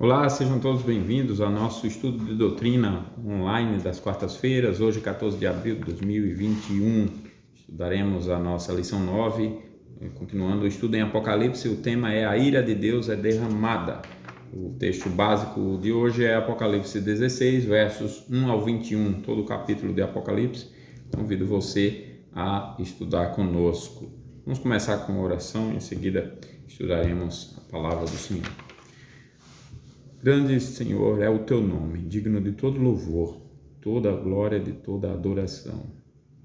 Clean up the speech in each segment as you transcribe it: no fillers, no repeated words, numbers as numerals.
Olá, sejam todos bem-vindos ao nosso estudo de doutrina online das quartas-feiras. Hoje, 14 de abril de 2021, estudaremos a nossa lição 9, continuando o estudo em Apocalipse. O tema é: a ira de Deus é derramada. O texto básico de hoje é Apocalipse 16, versos 1 ao 21, todo o capítulo de Apocalipse. Convido você a estudar conosco. Vamos começar com uma oração, em seguida estudaremos a palavra do Senhor. Grande Senhor é o teu nome, digno de todo louvor, toda a glória, de toda a adoração.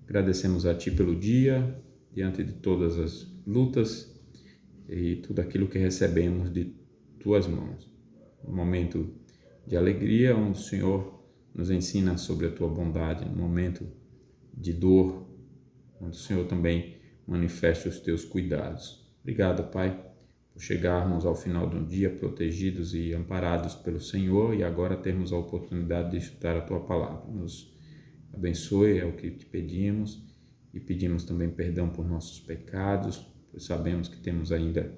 Agradecemos a ti pelo dia, diante de todas as lutas e tudo aquilo que recebemos de tuas mãos. Um momento de alegria, onde o Senhor nos ensina sobre a tua bondade, no momento de dor, onde o Senhor também manifesta os teus cuidados. Obrigado, Pai, por chegarmos ao final do dia protegidos e amparados pelo Senhor e agora termos a oportunidade de estudar a Tua Palavra. Nos abençoe, é o que te pedimos, e pedimos também perdão por nossos pecados, pois sabemos que temos ainda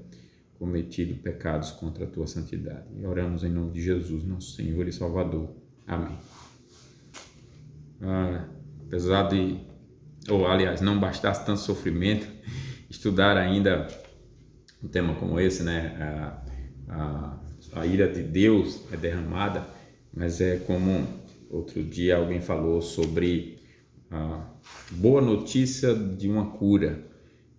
cometido pecados contra a Tua santidade. E oramos em nome de Jesus, nosso Senhor e Salvador. Amém. Apesar de, não bastasse tanto sofrimento, estudar ainda um tema como esse, né? A ira de Deus é derramada, mas é como outro dia alguém falou sobre a boa notícia de uma cura.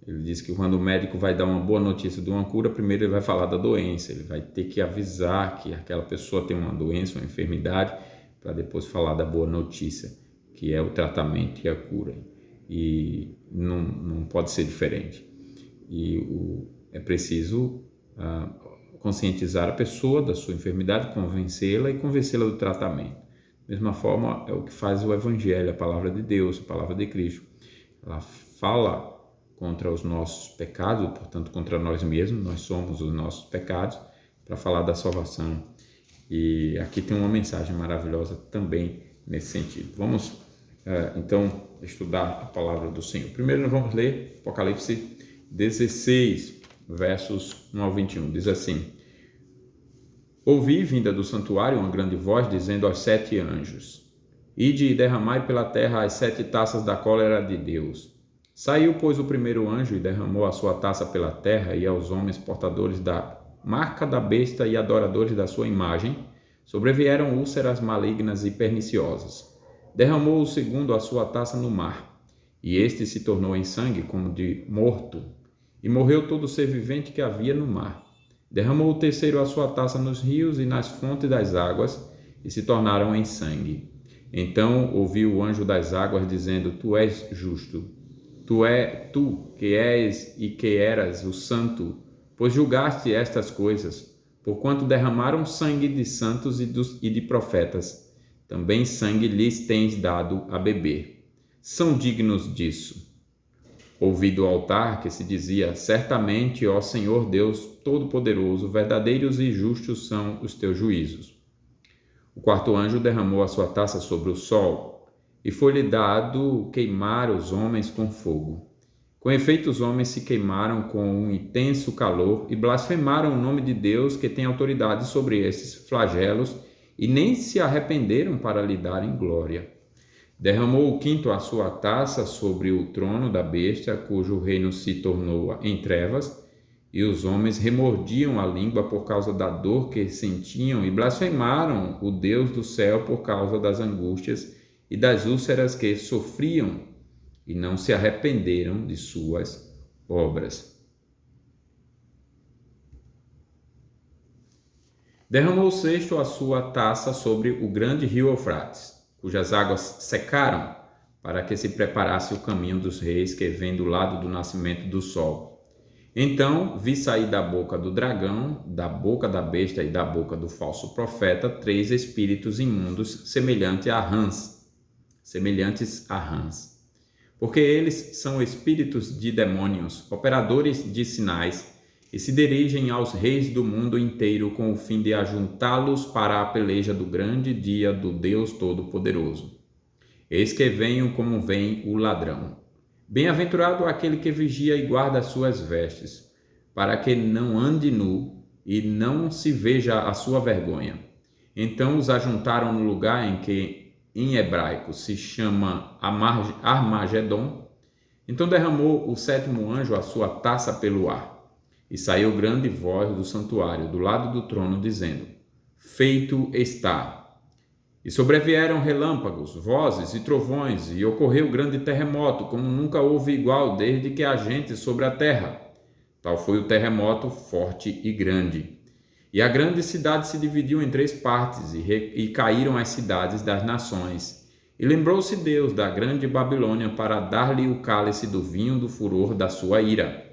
Ele disse que quando o médico vai dar uma boa notícia de uma cura, primeiro ele vai falar da doença, ele vai ter que avisar que aquela pessoa tem uma doença, uma enfermidade, para depois falar da boa notícia, que é o tratamento e a cura. E não pode ser diferente. É preciso conscientizar a pessoa da sua enfermidade, convencê-la e convencê-la do tratamento. Da mesma forma, é o que faz o Evangelho, a palavra de Deus, a palavra de Cristo. Ela fala contra os nossos pecados, portanto, contra nós mesmos, nós somos os nossos pecados, para falar da salvação. E aqui tem uma mensagem maravilhosa também nesse sentido. Vamos, então, estudar a palavra do Senhor. Primeiro, nós vamos ler Apocalipse 16, versos 1 ao 21, diz assim: Ouvi, vinda do santuário, uma grande voz, dizendo aos 7 anjos: Ide e derramai pela terra as 7 taças da cólera de Deus. Saiu, pois, o primeiro anjo e derramou a sua taça pela terra, e aos homens portadores da marca da besta e adoradores da sua imagem sobrevieram úlceras malignas e perniciosas. Derramou o segundo a sua taça no mar, e este se tornou em sangue como de morto, e morreu todo ser vivente que havia no mar. Derramou o terceiro a sua taça nos rios e nas fontes das águas, e se tornaram em sangue. Então ouvi o anjo das águas dizendo: Tu és justo, tu que és e que eras o santo, pois julgaste estas coisas, porquanto derramaram sangue de santos e de profetas, também sangue lhes tens dado a beber. São dignos disso. Ouvi do altar que se dizia: Certamente, ó Senhor Deus Todo-Poderoso, verdadeiros e justos são os teus juízos. O quarto anjo derramou a sua taça sobre o sol, e foi-lhe dado queimar os homens com fogo. Com efeito, os homens se queimaram com um intenso calor e blasfemaram o nome de Deus, que tem autoridade sobre esses flagelos, e nem se arrependeram para lhe darem glória. Derramou o quinto a sua taça sobre o trono da besta, cujo reino se tornou em trevas, e os homens remordiam a língua por causa da dor que sentiam e blasfemaram o Deus do céu por causa das angústias e das úlceras que sofriam, e não se arrependeram de suas obras. Derramou o sexto a sua taça sobre o grande rio Eufrates, cujas águas secaram, para que se preparasse o caminho dos reis que vem do lado do nascimento do sol. Então vi sair da boca do dragão, da boca da besta e da boca do falso profeta 3 espíritos imundos semelhantes a rãs. Porque eles são espíritos de demônios, operadores de sinais, e se dirigem aos reis do mundo inteiro com o fim de ajuntá-los para a peleja do grande dia do Deus Todo-Poderoso. Eis que venho como vem o ladrão. Bem-aventurado aquele que vigia e guarda as suas vestes, para que não ande nu e não se veja a sua vergonha. Então os ajuntaram no lugar em que em hebraico se chama Armagedon. Então derramou o sétimo anjo a sua taça pelo ar, e saiu grande voz do santuário, do lado do trono, dizendo: Feito está. E sobrevieram relâmpagos, vozes e trovões, e ocorreu grande terremoto, como nunca houve igual desde que há gente sobre a terra. Tal foi o terremoto forte e grande. E a grande cidade se dividiu em 3 partes, e caíram as cidades das nações. E lembrou-se Deus da grande Babilônia para dar-lhe o cálice do vinho do furor da sua ira.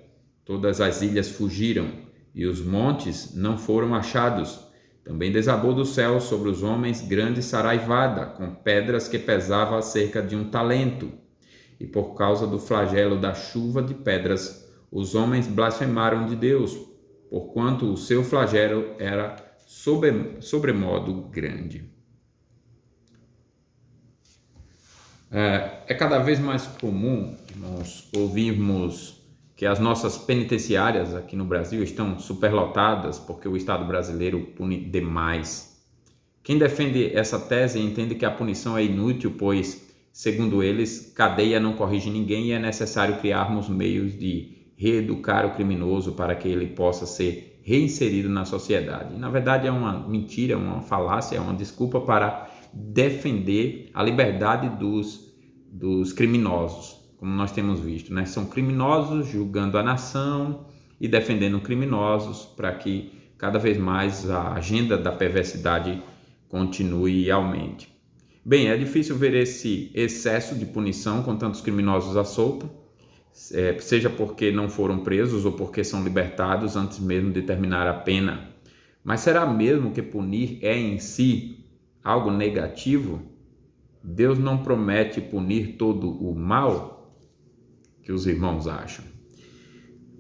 Todas as ilhas fugiram, e os montes não foram achados. Também desabou do céu sobre os homens grande saraivada, com pedras que pesava cerca de 1 talento. E por causa do flagelo da chuva de pedras, os homens blasfemaram de Deus, porquanto o seu flagelo era sobremodo grande. É cada vez mais comum nós ouvirmos que as nossas penitenciárias aqui no Brasil estão superlotadas porque o Estado brasileiro pune demais. Quem defende essa tese entende que a punição é inútil, pois, segundo eles, cadeia não corrige ninguém e é necessário criarmos meios de reeducar o criminoso para que ele possa ser reinserido na sociedade. E, na verdade, é uma mentira, é uma falácia, é uma desculpa para defender a liberdade dos criminosos, como nós temos visto, né? São criminosos julgando a nação e defendendo criminosos para que cada vez mais a agenda da perversidade continue e aumente. Bem, é difícil ver esse excesso de punição com tantos criminosos à solta, seja porque não foram presos ou porque são libertados antes mesmo de terminar a pena. Mas será mesmo que punir é em si algo negativo? Deus não promete punir todo o mal que os irmãos acham.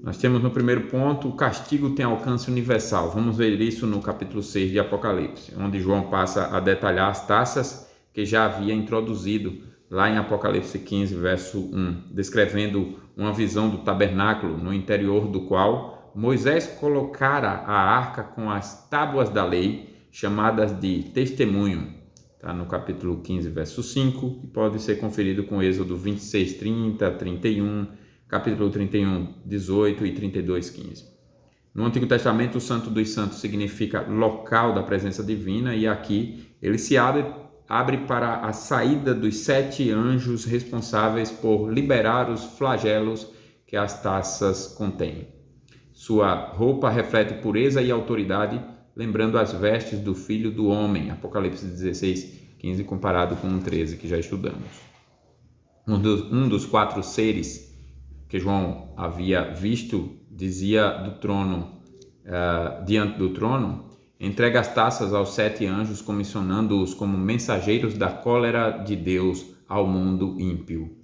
Nós temos no primeiro ponto, o castigo tem alcance universal. Vamos ver isso no capítulo 6 de Apocalipse, onde João passa a detalhar as taças que já havia introduzido lá em Apocalipse 15, verso 1, descrevendo uma visão do tabernáculo, no interior do qual Moisés colocara a arca com as tábuas da lei, chamadas de testemunho. Está no capítulo 15, verso 5, que pode ser conferido com Êxodo 26, 30, 31, capítulo 31, 18 e 32, 15. No Antigo Testamento, o Santo dos Santos significa local da presença divina, e aqui ele se abre para a saída dos 7 anjos responsáveis por liberar os flagelos que as taças contêm. Sua roupa reflete pureza e autoridade, lembrando as vestes do Filho do Homem, Apocalipse 16, 15, comparado com o 13 que já estudamos. Um dos 4 seres que João havia visto dizia do trono, diante do trono, entrega as taças aos 7 anjos, comissionando-os como mensageiros da cólera de Deus ao mundo ímpio.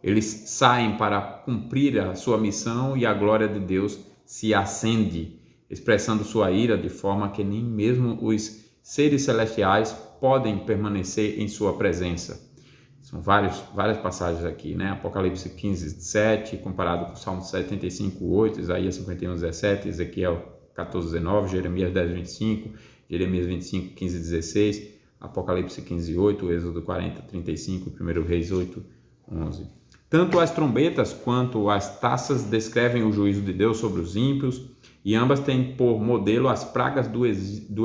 Eles saem para cumprir a sua missão e a glória de Deus se acende, expressando sua ira de forma que nem mesmo os seres celestiais podem permanecer em sua presença. São várias passagens aqui, né? Apocalipse 15, 7, comparado com Salmo 75, 8, Isaías 51, 17, Ezequiel 14, 19, Jeremias 10, 25, Jeremias 25, 15, 16, Apocalipse 15, 8, Êxodo 40, 35 e 1 Reis 8, 11. Tanto as trombetas quanto as taças descrevem o juízo de Deus sobre os ímpios, e ambas têm por modelo as pragas do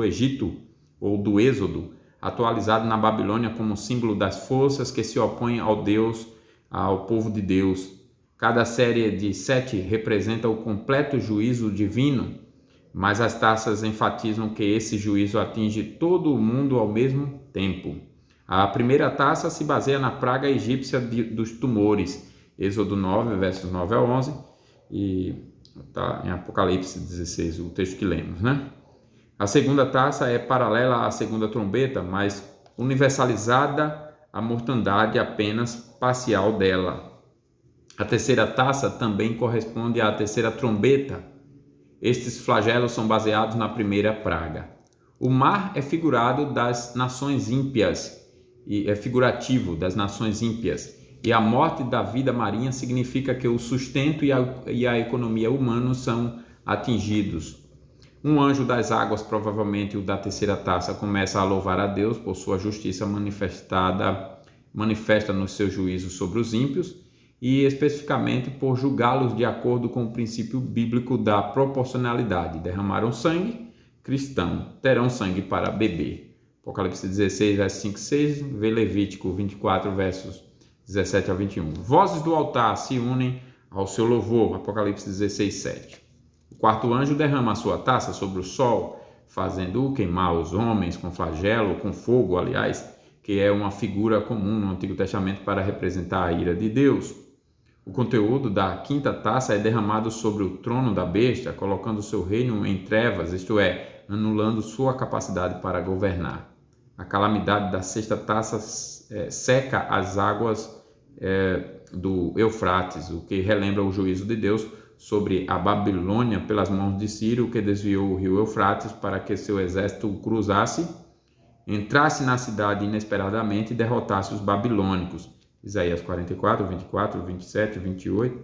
Egito ou do Êxodo, atualizado na Babilônia como símbolo das forças que se opõem ao povo de Deus. Cada série de 7 representa o completo juízo divino, mas as taças enfatizam que esse juízo atinge todo o mundo ao mesmo tempo. A primeira taça se baseia na praga egípcia dos tumores, Êxodo 9, versos 9 a 11, e está em Apocalipse 16, o texto que lemos, né? A segunda taça é paralela à segunda trombeta, mas universalizada a mortandade apenas parcial dela. A terceira taça também corresponde à terceira trombeta. Estes flagelos são baseados na primeira praga. O mar é figurado das nações ímpias, e é figurativo das nações ímpias, e a morte da vida marinha significa que o sustento e a economia humanos são atingidos. Um anjo das águas, provavelmente o da terceira taça, começa a louvar a Deus por sua justiça manifesta nos seus juízos sobre os ímpios e especificamente por julgá-los de acordo com o princípio bíblico da proporcionalidade. Derramaram sangue, cristão, terão sangue para beber. Apocalipse 16, versos 5 e 6, vê Levítico 24, versos 17 a 21. Vozes do altar se unem ao seu louvor. Apocalipse 16, 7. O quarto anjo derrama a sua taça sobre o sol, fazendo-o queimar os homens com flagelo, com fogo, aliás, que é uma figura comum no Antigo Testamento para representar a ira de Deus. O conteúdo da quinta taça é derramado sobre o trono da besta, colocando seu reino em trevas, isto é, anulando sua capacidade para governar. A calamidade da sexta taça seca as águas do Eufrates, o que relembra o juízo de Deus sobre a Babilônia pelas mãos de Ciro, que desviou o rio Eufrates para que seu exército o cruzasse, entrasse na cidade inesperadamente e derrotasse os babilônicos. Isaías 44, 24, 27, 28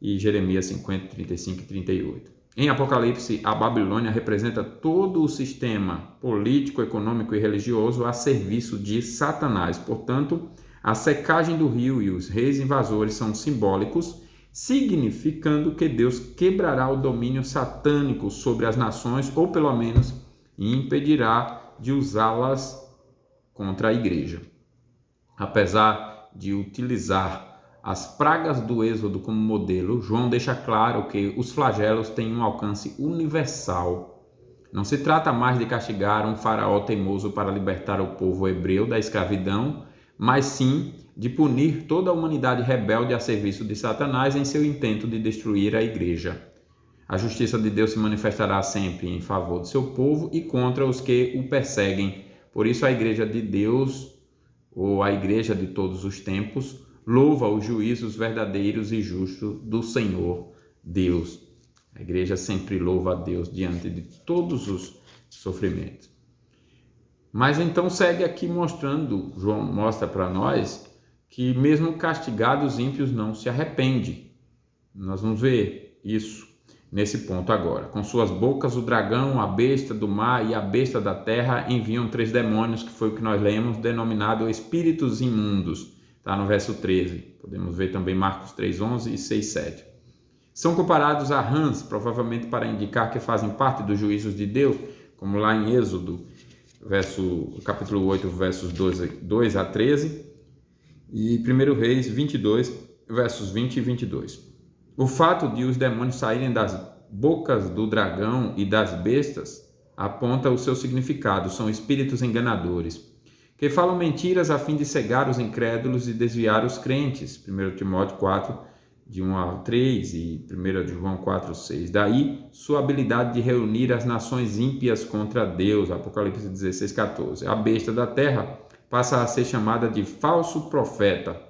e Jeremias 50, 35 e 38. Em Apocalipse, a Babilônia representa todo o sistema político, econômico e religioso a serviço de Satanás. Portanto, a secagem do rio e os reis invasores são simbólicos, significando que Deus quebrará o domínio satânico sobre as nações, ou pelo menos impedirá de usá-las contra a igreja. Apesar de utilizar as pragas do Êxodo como modelo, João deixa claro que os flagelos têm um alcance universal. Não se trata mais de castigar um faraó teimoso para libertar o povo hebreu da escravidão, mas sim de punir toda a humanidade rebelde a serviço de Satanás em seu intento de destruir a igreja. A justiça de Deus se manifestará sempre em favor de seu povo e contra os que o perseguem. Por isso a igreja de Deus, ou a igreja de todos os tempos, louva os juízos verdadeiros e justos do Senhor Deus. A igreja sempre louva a Deus diante de todos os sofrimentos. Mas então segue aqui mostrando, João mostra para nós, que mesmo castigados, os ímpios não se arrependem. Nós vamos ver isso nesse ponto agora. Com suas bocas, o dragão, a besta do mar e a besta da terra enviam 3 demônios, que foi o que nós lemos, denominado espíritos imundos. Está no verso 13. Podemos ver também Marcos 3:11 e 6:7. São comparados a rãs, provavelmente para indicar que fazem parte dos juízos de Deus, como lá em Êxodo, capítulo 8, versos 2 a 13, e 1 Reis 22, versos 20 e 22. O fato de os demônios saírem das bocas do dragão e das bestas aponta o seu significado. São espíritos enganadores, que falam mentiras a fim de cegar os incrédulos e desviar os crentes. 1 Timóteo 4, de 1 a 3 e 1 João 4, 6. Daí sua habilidade de reunir as nações ímpias contra Deus. Apocalipse 16, 14. A besta da terra passa a ser chamada de falso profeta,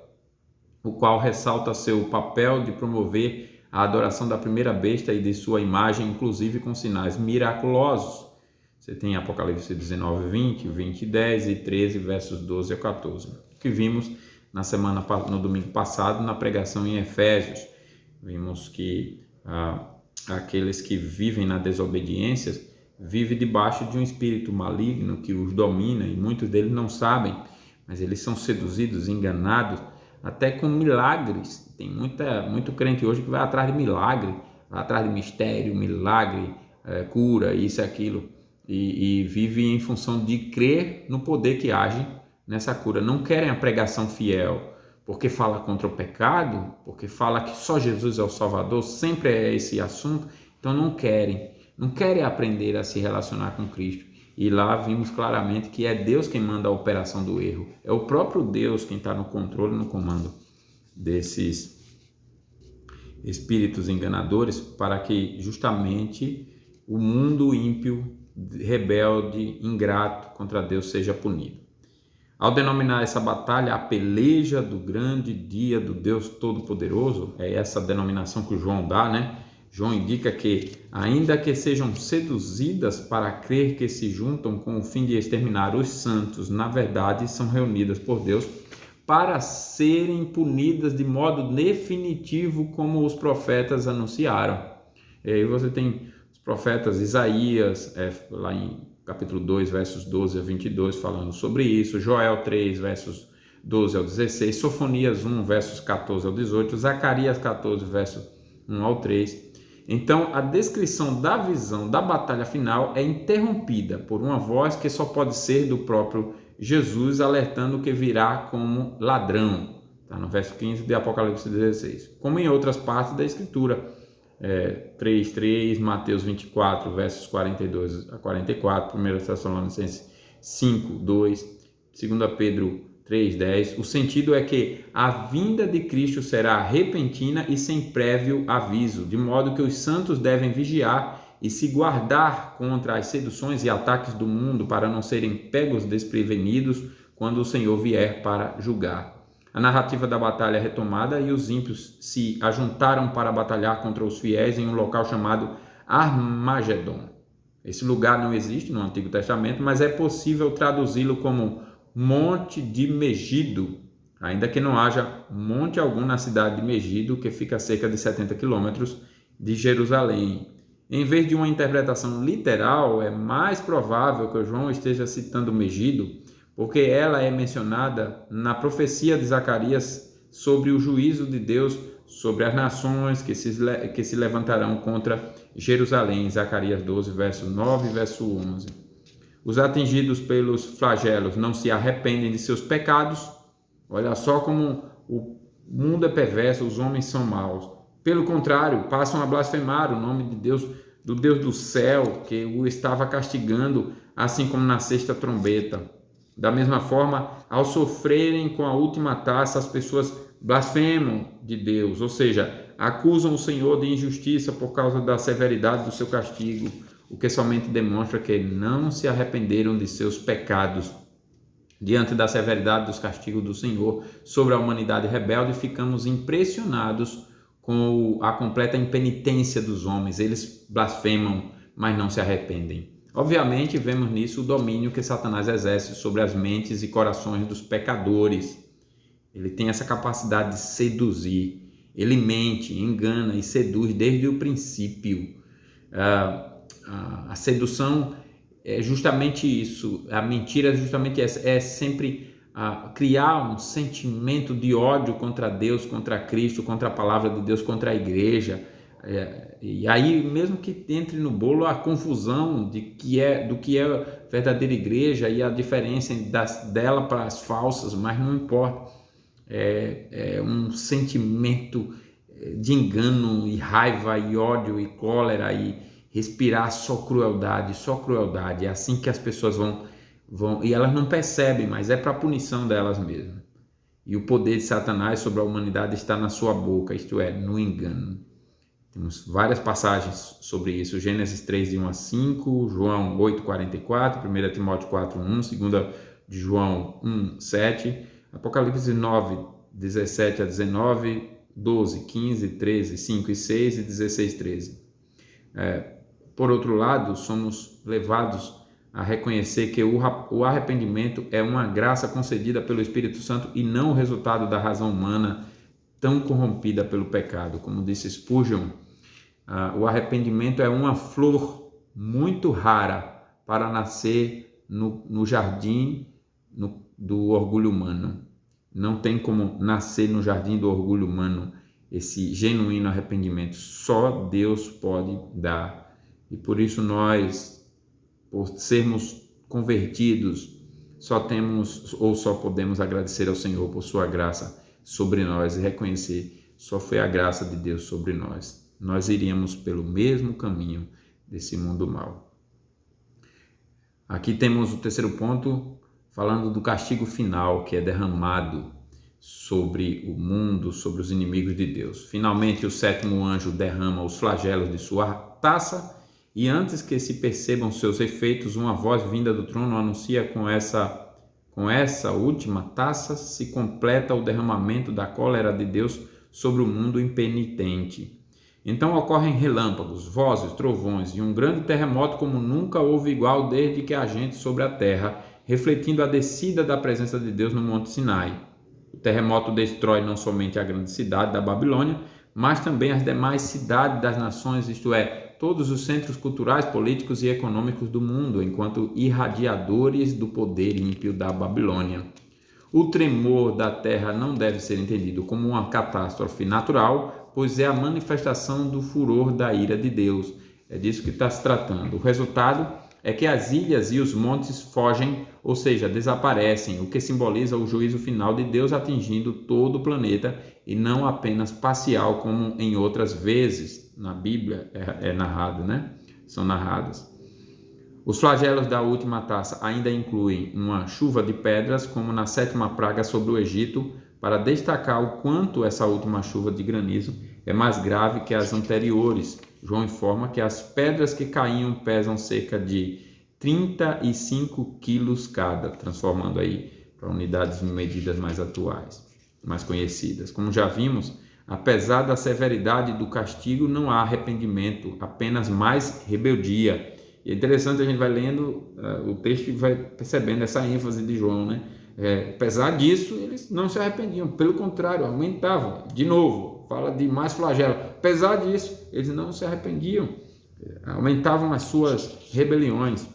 o qual ressalta seu papel de promover a adoração da primeira besta e de sua imagem, inclusive com sinais miraculosos. Você tem Apocalipse 19, 20, 20, 10 e 13, versos 12 a 14, que vimos no domingo passado na pregação em Efésios. Vimos que aqueles que vivem na desobediência vivem debaixo de um espírito maligno que os domina, e muitos deles não sabem, mas eles são seduzidos, enganados, até com milagres. Tem muito crente hoje que vai atrás de milagre, vai atrás de mistério, milagre, cura, isso e aquilo, e vive em função de crer no poder que age nessa cura. Não querem a pregação fiel, porque fala contra o pecado, porque fala que só Jesus é o Salvador, sempre é esse assunto, então não querem aprender a se relacionar com Cristo. E lá vimos claramente que é Deus quem manda a operação do erro. É o próprio Deus quem está no controle, no comando desses espíritos enganadores, para que justamente o mundo ímpio, rebelde, ingrato contra Deus seja punido. Ao denominar essa batalha a peleja do grande dia do Deus Todo-Poderoso, é essa denominação que o João dá, né? João indica que, ainda que sejam seduzidas para crer que se juntam com o fim de exterminar os santos, na verdade são reunidas por Deus para serem punidas de modo definitivo, como os profetas anunciaram. E aí você tem os profetas, Isaías, lá em capítulo 2, versos 12 a 22, falando sobre isso, Joel 3, versos 12 ao 16, Sofonias 1, versos 14 ao 18, Zacarias 14, versos 1 ao 3. Então, a descrição da visão da batalha final é interrompida por uma voz que só pode ser do próprio Jesus, alertando que virá como ladrão. Está no verso 15 de Apocalipse 16. Como em outras partes da Escritura, 3:3, Mateus 24, versos 42 a 44, 1 Tessalonicenses 5:2, 2 Pedro 3:10. O sentido é que a vinda de Cristo será repentina e sem prévio aviso, de modo que os santos devem vigiar e se guardar contra as seduções e ataques do mundo para não serem pegos desprevenidos quando o Senhor vier para julgar. A narrativa da batalha é retomada e os ímpios se ajuntaram para batalhar contra os fiéis em um local chamado Armagedon. Esse lugar não existe no Antigo Testamento, mas é possível traduzi-lo como Monte de Megido, ainda que não haja monte algum na cidade de Megido, que fica a cerca de 70 quilômetros de Jerusalém. Em vez de uma interpretação literal, é mais provável que o João esteja citando Megido, porque ela é mencionada na profecia de Zacarias sobre o juízo de Deus sobre as nações que se levantarão contra Jerusalém, Zacarias 12, verso 9 e verso 11. Os atingidos pelos flagelos não se arrependem de seus pecados. Olha só como o mundo é perverso, os homens são maus. Pelo contrário, passam a blasfemar o nome de Deus, do Deus do céu, que o estava castigando, assim como na sexta trombeta. Da mesma forma, ao sofrerem com a última taça, as pessoas blasfemam de Deus, ou seja, acusam o Senhor de injustiça por causa da severidade do seu castigo, o que somente demonstra que não se arrependeram de seus pecados. Diante da severidade dos castigos do Senhor sobre a humanidade rebelde, ficamos impressionados com a completa impenitência dos homens. Eles blasfemam, mas não se arrependem. Obviamente, vemos nisso o domínio que Satanás exerce sobre as mentes e corações dos pecadores. Ele tem essa capacidade de seduzir. Ele mente, engana e seduz desde o princípio. A sedução é justamente isso. A mentira é justamente essa. É sempre criar um sentimento de ódio contra Deus, contra Cristo, contra a palavra de Deus, contra a igreja. E aí, mesmo que entre no bolo a confusão do que é verdadeira igreja e a diferença dela para as falsas, mas não importa. É um sentimento de engano e raiva e ódio e cólera e respirar só crueldade. É assim que as pessoas vão e elas não percebem, mas é para a punição delas mesmas. E o poder de Satanás sobre a humanidade está na sua boca, isto é, no engano. Temos várias passagens sobre isso, Gênesis 3, de 1 a 5, João 8, 44, 1 Timóteo 4, 1, 2 de João 1, 7, Apocalipse 9, 17 a 19, 12, 15, 13, 5 e 6 e 16, 13. Por outro lado, somos levados a reconhecer que o arrependimento é uma graça concedida pelo Espírito Santo e não o resultado da razão humana tão corrompida pelo pecado. Como disse Spurgeon, o arrependimento é uma flor muito rara para nascer no jardim do orgulho humano. Não tem como nascer no jardim do orgulho humano esse genuíno arrependimento. Só Deus pode dar. E por isso nós, por sermos convertidos, só podemos agradecer ao Senhor por sua graça sobre nós e reconhecer só foi a graça de Deus sobre nós. Nós iríamos pelo mesmo caminho desse mundo mau. Aqui temos o terceiro ponto, falando do castigo final que é derramado sobre o mundo, sobre os inimigos de Deus. Finalmente, o sétimo anjo derrama os flagelos de sua taça e antes que se percebam seus efeitos, uma voz vinda do trono anuncia com essa última taça se completa o derramamento da cólera de Deus sobre o mundo impenitente. Então ocorrem relâmpagos, vozes, trovões e um grande terremoto como nunca houve igual desde que há gente sobre a terra, refletindo a descida da presença de Deus no Monte Sinai. O terremoto destrói não somente a grande cidade da Babilônia, mas também as demais cidades das nações, isto é, todos os centros culturais, políticos e econômicos do mundo, enquanto irradiadores do poder ímpio da Babilônia. O tremor da terra não deve ser entendido como uma catástrofe natural, pois é a manifestação do furor da ira de Deus. É disso que está se tratando. O resultado é que as ilhas e os montes fogem, ou seja, desaparecem, o que simboliza o juízo final de Deus atingindo todo o planeta e não apenas parcial, como em outras vezes na Bíblia é narrado, né? São narradas. Os flagelos da última taça ainda incluem uma chuva de pedras, como na 7ª praga sobre o Egito, para destacar o quanto essa última chuva de granizo é mais grave que as anteriores. João informa que as pedras que caíam pesam cerca de 35 quilos cada, transformando aí para unidades de medidas mais atuais, mais conhecidas. Como já vimos, apesar da severidade do castigo, não há arrependimento, apenas mais rebeldia. E é interessante, a gente vai lendo o texto e vai percebendo essa ênfase de João, né? Apesar disso, eles não se arrependiam, pelo contrário, aumentavam. De novo, fala de mais flagelo. Apesar disso, eles não se arrependiam, aumentavam as suas rebeliões.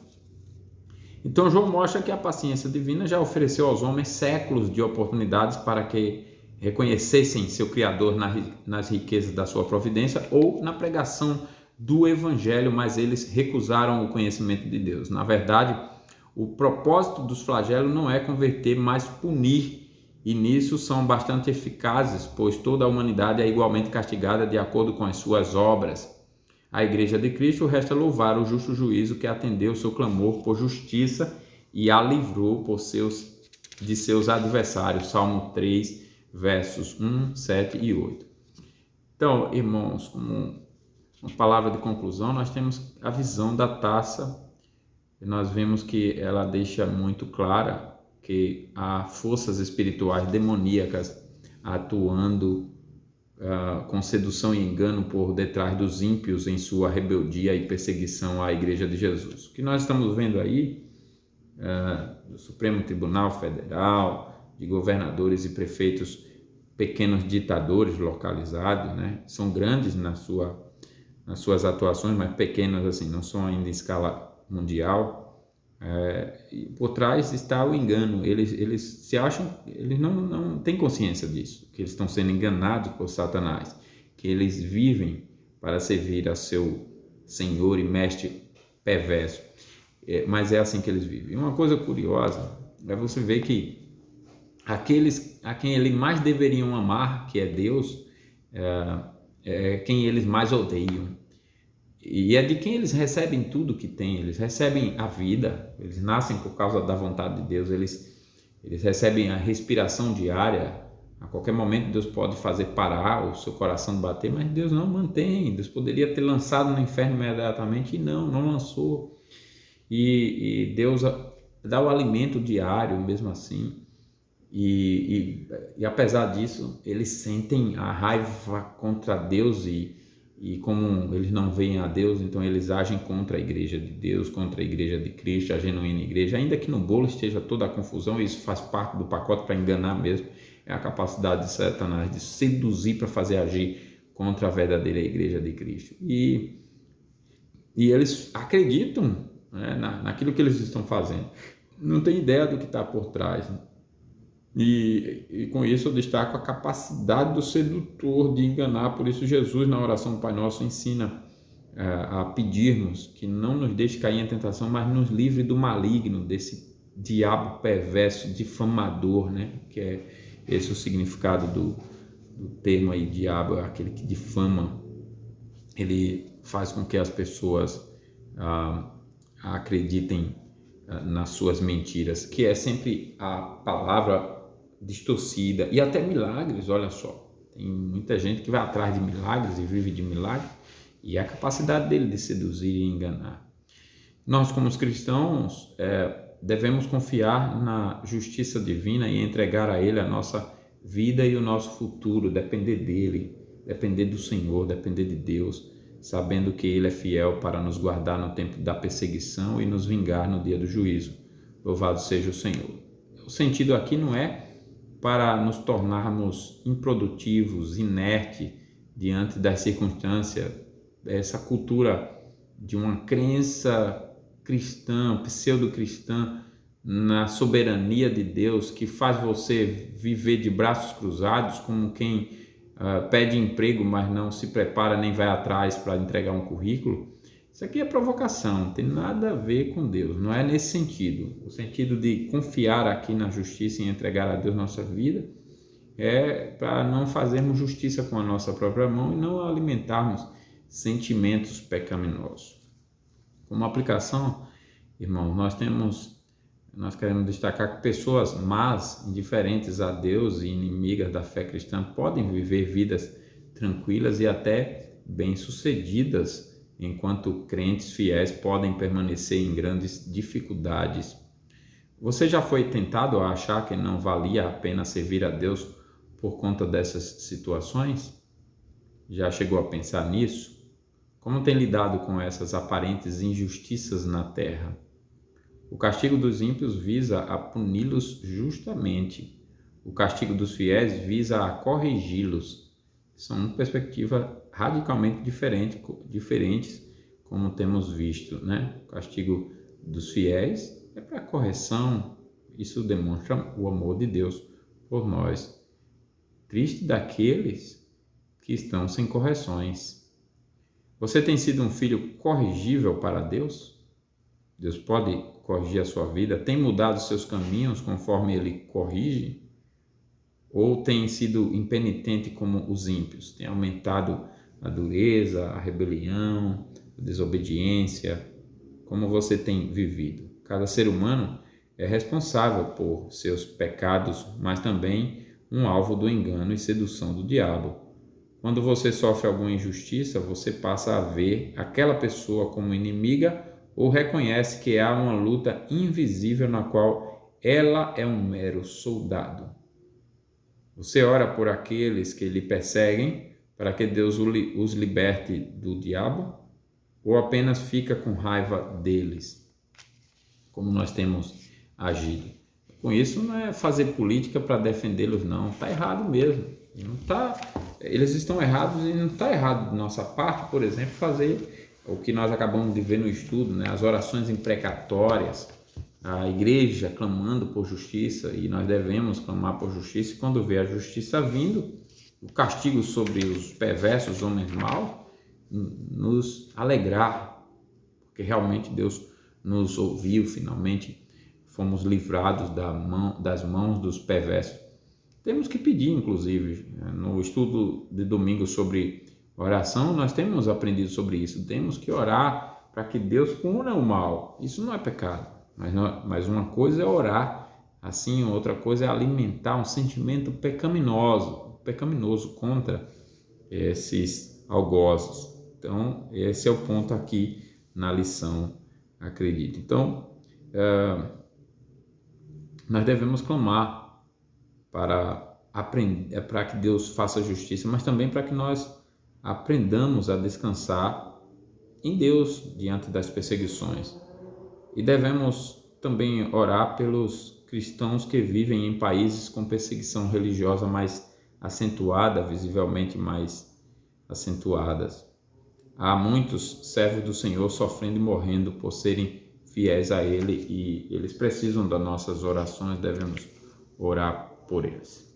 Então, João mostra que a paciência divina já ofereceu aos homens séculos de oportunidades para que reconhecessem seu Criador nas riquezas da sua providência ou na pregação do Evangelho, mas eles recusaram o conhecimento de Deus. Na verdade, o propósito dos flagelos não é converter, mas punir, e nisso são bastante eficazes, pois toda a humanidade é igualmente castigada de acordo com as suas obras. A Igreja de Cristo resta louvar o justo juízo que atendeu seu clamor por justiça e a livrou de seus adversários. Salmo 3, versos 1, 7 e 8. Então, irmãos, como uma palavra de conclusão, nós temos a visão da taça, e nós vemos que ela deixa muito clara que há forças espirituais demoníacas atuando com sedução e engano por detrás dos ímpios em sua rebeldia e perseguição à Igreja de Jesus. O que nós estamos vendo aí do Supremo Tribunal Federal, de governadores e prefeitos, pequenos ditadores localizados, né? São grandes nas suas atuações, mas pequenas assim, não são ainda em escala mundial. E por trás está o engano. Eles se acham, eles não têm consciência disso, que eles estão sendo enganados por Satanás, que eles vivem para servir a seu senhor e mestre perverso, mas é assim que eles vivem. Uma coisa curiosa é você ver que aqueles a quem eles mais deveriam amar, que é Deus, é quem eles mais odeiam. E é de quem eles recebem tudo que tem. Eles recebem a vida, eles nascem por causa da vontade de Deus, eles recebem a respiração diária. A qualquer momento Deus pode fazer parar o seu coração de bater, mas Deus não mantém. Deus poderia ter lançado no inferno imediatamente e não lançou. E Deus dá o alimento diário mesmo assim. E apesar disso, eles sentem a raiva contra Deus e como eles não veem a Deus, então eles agem contra a Igreja de Deus, contra a Igreja de Cristo, a genuína Igreja, ainda que no bolo esteja toda a confusão. Isso faz parte do pacote para enganar mesmo, é a capacidade de Satanás de seduzir para fazer agir contra a verdadeira Igreja de Cristo. E eles acreditam, né, naquilo que eles estão fazendo, não tem ideia do que está por trás, né? E com isso eu destaco a capacidade do sedutor de enganar. Por isso Jesus, na oração do Pai Nosso, ensina a pedirmos que não nos deixe cair em tentação, mas nos livre do maligno, desse diabo perverso, difamador, né? Que é esse o significado do termo aí, diabo, é aquele que difama. Ele faz com que as pessoas acreditem nas suas mentiras, que é sempre a palavra distorcida, e até milagres. Olha só, tem muita gente que vai atrás de milagres e vive de milagres, e é a capacidade dele de seduzir e enganar. Nós, como os cristãos, devemos confiar na justiça divina e entregar a ele a nossa vida e o nosso futuro, depender dele, depender do Senhor, depender de Deus, sabendo que ele é fiel para nos guardar no tempo da perseguição e nos vingar no dia do juízo. Louvado seja o Senhor. O sentido aqui não é para nos tornarmos improdutivos, inertes diante das circunstâncias. Essa cultura de uma crença cristã, pseudo-cristã, na soberania de Deus, que faz você viver de braços cruzados, como quem pede emprego, mas não se prepara nem vai atrás para entregar um currículo. Isso aqui é provocação, não tem nada a ver com Deus, não é nesse sentido. O sentido de confiar aqui na justiça e entregar a Deus nossa vida é para não fazermos justiça com a nossa própria mão e não alimentarmos sentimentos pecaminosos. Como aplicação, irmãos, nós queremos destacar que pessoas más, indiferentes a Deus e inimigas da fé cristã podem viver vidas tranquilas e até bem-sucedidas, enquanto crentes fiéis podem permanecer em grandes dificuldades. Você já foi tentado a achar que não valia a pena servir a Deus por conta dessas situações? Já chegou a pensar nisso? Como tem lidado com essas aparentes injustiças na terra? O castigo dos ímpios visa a puni-los justamente. O castigo dos fiéis visa a corrigi-los. São perspectivas radicalmente diferentes, como temos visto, né? O castigo dos fiéis é para correção. Isso demonstra o amor de Deus por nós. Triste daqueles que estão sem correções. Você tem sido um filho corrigível para Deus? Deus pode corrigir a sua vida? Tem mudado seus caminhos conforme Ele corrige? Ou tem sido impenitente como os ímpios? Tem aumentado a dureza, a rebelião, a desobediência? Como você tem vivido? Cada ser humano é responsável por seus pecados, mas também um alvo do engano e sedução do diabo. Quando você sofre alguma injustiça, você passa a ver aquela pessoa como inimiga ou reconhece que há uma luta invisível na qual ela é um mero soldado. Você ora por aqueles que lhe perseguem para que Deus os liberte do diabo? Ou apenas fica com raiva deles, como nós temos agido? Com isso não é fazer política para defendê-los, não. Está errado mesmo. Eles estão errados e não está errado de nossa parte, por exemplo, fazer o que nós acabamos de ver no estudo, né? As orações imprecatórias, a igreja clamando por justiça, e nós devemos clamar por justiça, e quando vê a justiça vindo, o castigo sobre os perversos homens maus, nos alegrar, porque realmente Deus nos ouviu, finalmente fomos livrados das mãos dos perversos. Temos que pedir, inclusive, no estudo de domingo sobre oração, nós temos aprendido sobre isso. Temos que orar para que Deus puna o mal. Isso não é pecado, mas uma coisa é orar assim, outra coisa é alimentar um sentimento pecaminoso contra esses algozes. Então, esse é o ponto aqui na lição, acredito. Então, nós devemos clamar para que Deus faça justiça, mas também para que nós aprendamos a descansar em Deus diante das perseguições. E devemos também orar pelos cristãos que vivem em países com perseguição religiosa mais acentuada, visivelmente mais acentuadas. Há muitos servos do Senhor sofrendo e morrendo por serem fiéis a Ele, e eles precisam das nossas orações, devemos orar por eles.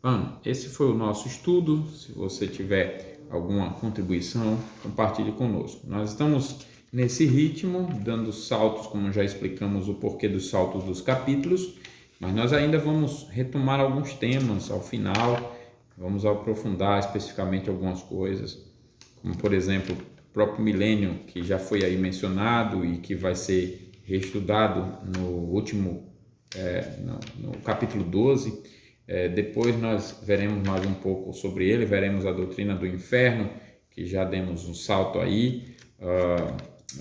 Bom, esse foi o nosso estudo. Se você tiver alguma contribuição, compartilhe conosco. Nós estamos nesse ritmo, dando saltos, como já explicamos o porquê dos saltos dos capítulos, mas nós ainda vamos retomar alguns temas ao final, vamos aprofundar especificamente algumas coisas, como por exemplo, o próprio milênio, que já foi aí mencionado e que vai ser reestudado no último, no capítulo 12. Depois nós veremos mais um pouco sobre ele, veremos a doutrina do inferno, que já demos um salto aí,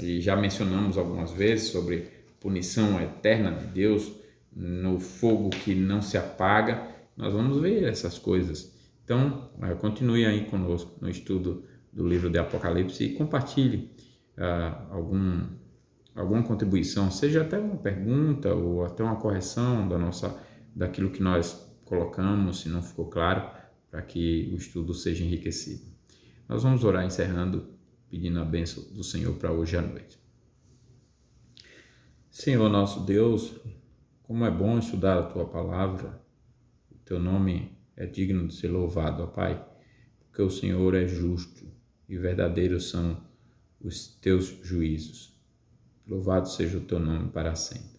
e já mencionamos algumas vezes sobre punição eterna de Deus no fogo que não se apaga. Nós vamos ver essas coisas. Então, continue aí conosco no estudo do livro de Apocalipse e compartilhe alguma contribuição, seja até uma pergunta ou até uma correção daquilo que nós colocamos, se não ficou claro, para que o estudo seja enriquecido. Nós vamos orar encerrando pedindo a bênção do Senhor para hoje à noite. Senhor nosso Deus, como é bom estudar a Tua palavra, o Teu nome é digno de ser louvado, ó Pai, porque o Senhor é justo e verdadeiros são os Teus juízos. Louvado seja o Teu nome para sempre.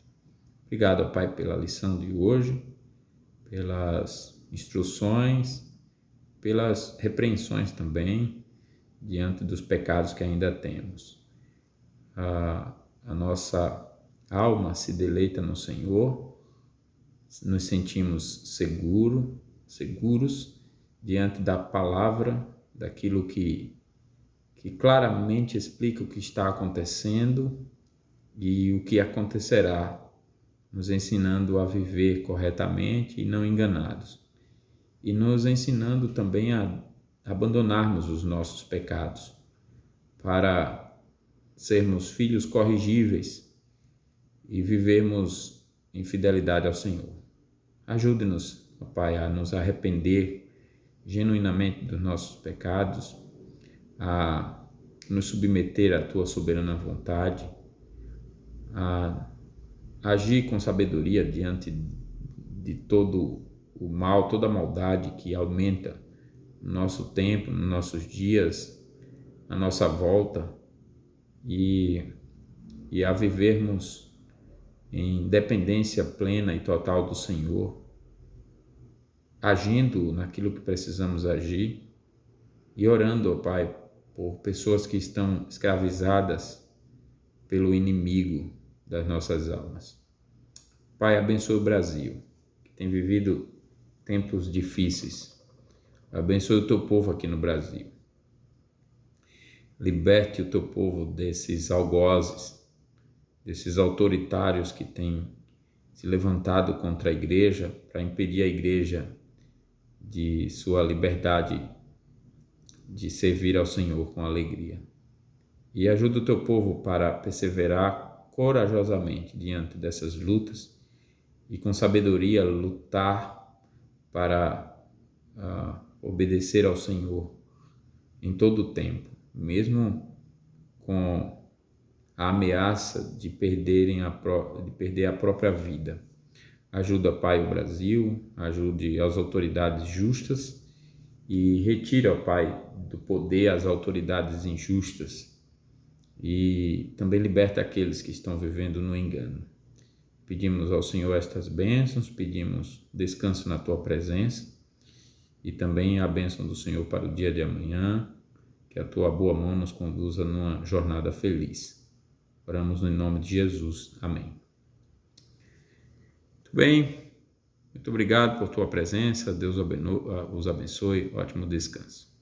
Obrigado, ó Pai, pela lição de hoje, pelas instruções, pelas repreensões também, diante dos pecados que ainda temos. A nossa alma se deleita no Senhor, nos sentimos seguros diante da palavra, daquilo que claramente explica o que está acontecendo e o que acontecerá, nos ensinando a viver corretamente e não enganados, e nos ensinando também a abandonarmos os nossos pecados, para sermos filhos corrigíveis e vivermos em fidelidade ao Senhor. Ajude-nos, ó Pai, a nos arrepender genuinamente dos nossos pecados, a nos submeter à Tua soberana vontade, a agir com sabedoria diante de todo o mal, toda a maldade que aumenta no nosso tempo, nos nossos dias, à nossa volta, e a vivermos em dependência plena e total do Senhor, agindo naquilo que precisamos agir e orando, ó Pai, por pessoas que estão escravizadas pelo inimigo das nossas almas. Pai, abençoe o Brasil, que tem vivido tempos difíceis. Abençoe o Teu povo aqui no Brasil. Liberte o Teu povo desses algozes, desses autoritários que têm se levantado contra a igreja para impedir a igreja de sua liberdade de servir ao Senhor com alegria. E ajuda o Teu povo para perseverar corajosamente diante dessas lutas e com sabedoria lutar para obedecer ao Senhor em todo o tempo, mesmo com a ameaça de perder a própria vida. Ajuda, Pai, o Brasil, ajude as autoridades justas e retire, ó Pai, do poder as autoridades injustas e também liberta aqueles que estão vivendo no engano. Pedimos ao Senhor estas bênçãos, pedimos descanso na Tua presença e também a bênção do Senhor para o dia de amanhã, que a Tua boa mão nos conduza numa jornada feliz. Oramos no nome de Jesus. Amém. Muito bem, muito obrigado por Tua presença, Deus os abençoe, ótimo descanso.